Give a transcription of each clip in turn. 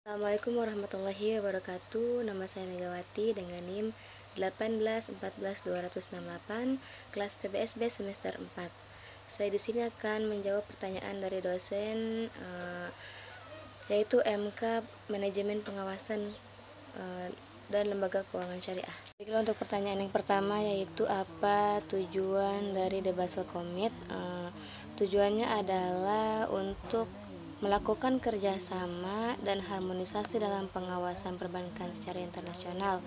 Assalamualaikum warahmatullahi wabarakatuh. Nama saya Megawati dengan NIM 1814268, kelas PBSB semester 4. Saya di sini akan menjawab pertanyaan dari dosen yaitu MK Manajemen Pengawasan dan Lembaga Keuangan Syariah. Baiklah, untuk pertanyaan yang pertama yaitu apa tujuan dari The Basel Commit? Tujuannya adalah untuk melakukan kerjasama dan harmonisasi dalam pengawasan perbankan secara internasional.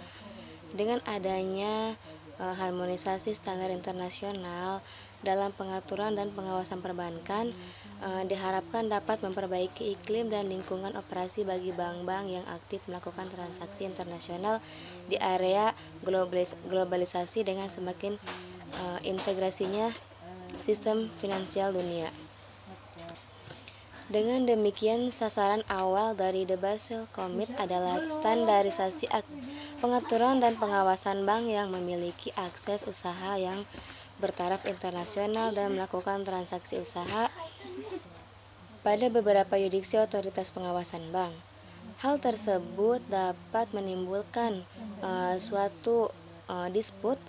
Dengan adanya harmonisasi standar internasional dalam pengaturan dan pengawasan perbankan, diharapkan dapat memperbaiki iklim dan lingkungan operasi bagi bank-bank yang aktif melakukan transaksi internasional di area globalisasi dengan semakin integrasinya sistem finansial dunia. Dengan demikian, sasaran awal dari The Basel Commit adalah standarisasi pengaturan dan pengawasan bank yang memiliki akses usaha yang bertaraf internasional dan melakukan transaksi usaha pada beberapa yurisdiksi otoritas pengawasan bank. Hal tersebut dapat menimbulkan suatu disput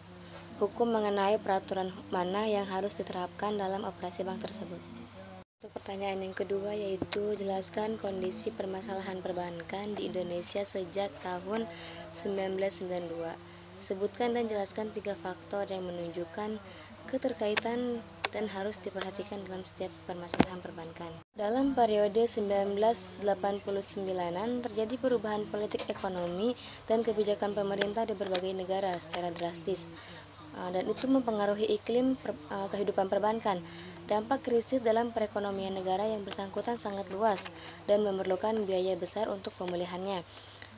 hukum mengenai peraturan mana yang harus diterapkan dalam operasi bank tersebut. Untuk pertanyaan yang kedua yaitu jelaskan kondisi permasalahan perbankan di Indonesia sejak tahun 1992. Sebutkan dan jelaskan 3 faktor yang menunjukkan keterkaitan dan harus diperhatikan dalam setiap permasalahan perbankan. Dalam periode 1989-an terjadi perubahan politik ekonomi dan kebijakan pemerintah di berbagai negara secara drastis. Dan itu mempengaruhi iklim kehidupan perbankan. Dampak krisis dalam perekonomian negara yang bersangkutan sangat luas dan memerlukan biaya besar untuk pemulihannya.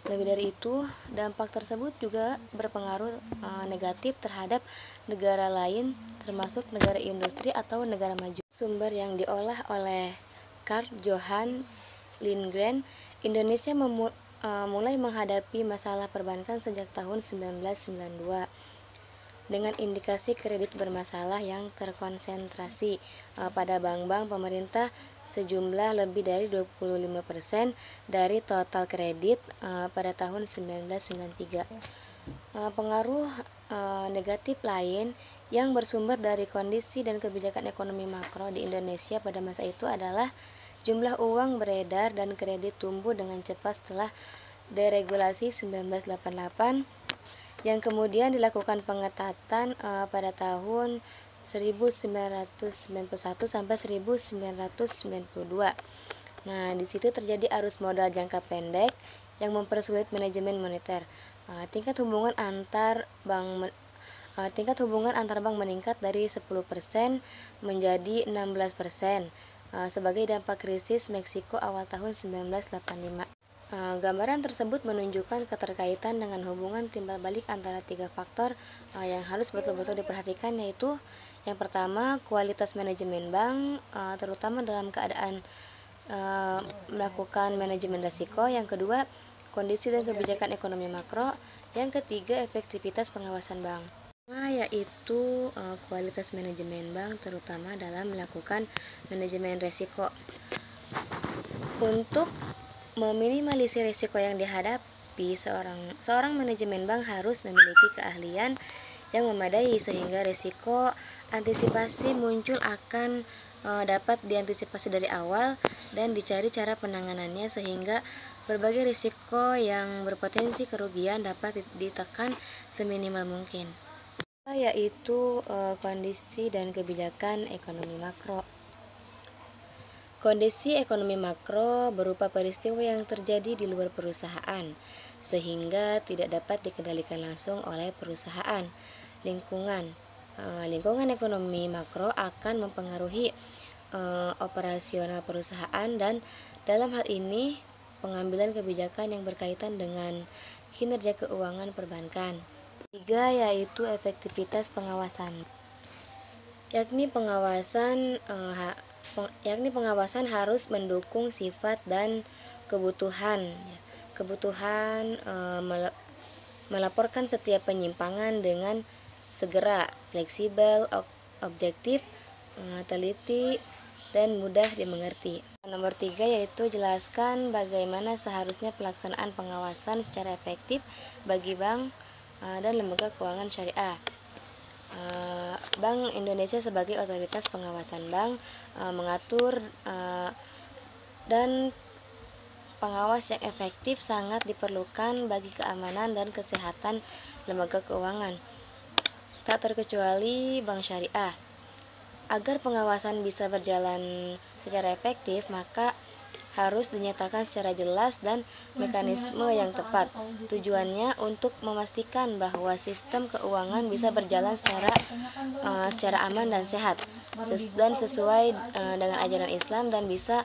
Lebih dari itu, dampak tersebut juga berpengaruh negatif terhadap negara lain, termasuk negara industri atau negara maju. Sumber yang diolah oleh Carl Johan Lindgren, Indonesia mulai menghadapi masalah perbankan sejak tahun 1992. Dengan indikasi kredit bermasalah yang terkonsentrasi pada bank-bank pemerintah sejumlah lebih dari 25% dari total kredit pada tahun 1993. Pengaruh negatif lain yang bersumber dari kondisi dan kebijakan ekonomi makro di Indonesia pada masa itu adalah jumlah uang beredar dan kredit tumbuh dengan cepat setelah deregulasi 1988 yang kemudian dilakukan pengetatan pada tahun 1991 sampai 1992. Nah, di situ terjadi arus modal jangka pendek yang mempersulit manajemen moneter. Tingkat hubungan antar bank meningkat dari 10% menjadi 16% sebagai dampak krisis Meksiko awal tahun 1985. Gambaran tersebut menunjukkan keterkaitan dengan hubungan timbal balik antara 3 faktor yang harus betul-betul diperhatikan, yaitu yang pertama kualitas manajemen bank terutama dalam keadaan melakukan manajemen risiko, yang kedua kondisi dan kebijakan ekonomi makro, yang ketiga efektivitas pengawasan bank. Yaitu kualitas manajemen bank terutama dalam melakukan manajemen risiko. Untuk meminimalisir risiko yang dihadapi, seorang manajemen bank harus memiliki keahlian yang memadai sehingga risiko antisipasi muncul akan dapat diantisipasi dari awal dan dicari cara penanganannya sehingga berbagai risiko yang berpotensi kerugian dapat ditekan seminimal mungkin. Yaitu kondisi dan kebijakan ekonomi makro. Kondisi ekonomi makro berupa peristiwa yang terjadi di luar perusahaan, sehingga tidak dapat dikendalikan langsung oleh perusahaan. Lingkungan ekonomi makro akan mempengaruhi operasional perusahaan dan dalam hal ini pengambilan kebijakan yang berkaitan dengan kinerja keuangan perbankan. 3 yaitu efektivitas pengawasan, yakni pengawasan harus mendukung sifat dan kebutuhan melaporkan setiap penyimpangan dengan segera, fleksibel, objektif, teliti, dan mudah dimengerti. Nomor 3 yaitu jelaskan bagaimana seharusnya pelaksanaan pengawasan secara efektif bagi bank dan lembaga keuangan syariah. Bank Indonesia sebagai otoritas pengawasan bank mengatur dan pengawas yang efektif sangat diperlukan bagi keamanan dan kesehatan lembaga keuangan, tak terkecuali bank syariah. Agar pengawasan bisa berjalan secara efektif, maka harus dinyatakan secara jelas dan mekanisme yang tepat. Tujuannya untuk memastikan bahwa sistem keuangan bisa berjalan secara aman dan sehat, dan sesuai dengan ajaran Islam, dan bisa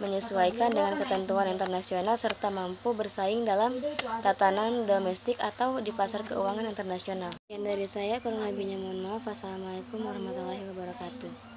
menyesuaikan dengan ketentuan internasional serta mampu bersaing dalam tatanan domestik atau di pasar keuangan internasional. Yang dari saya, kurang lebihnya mohon maaf. Wassalamualaikum warahmatullahi wabarakatuh.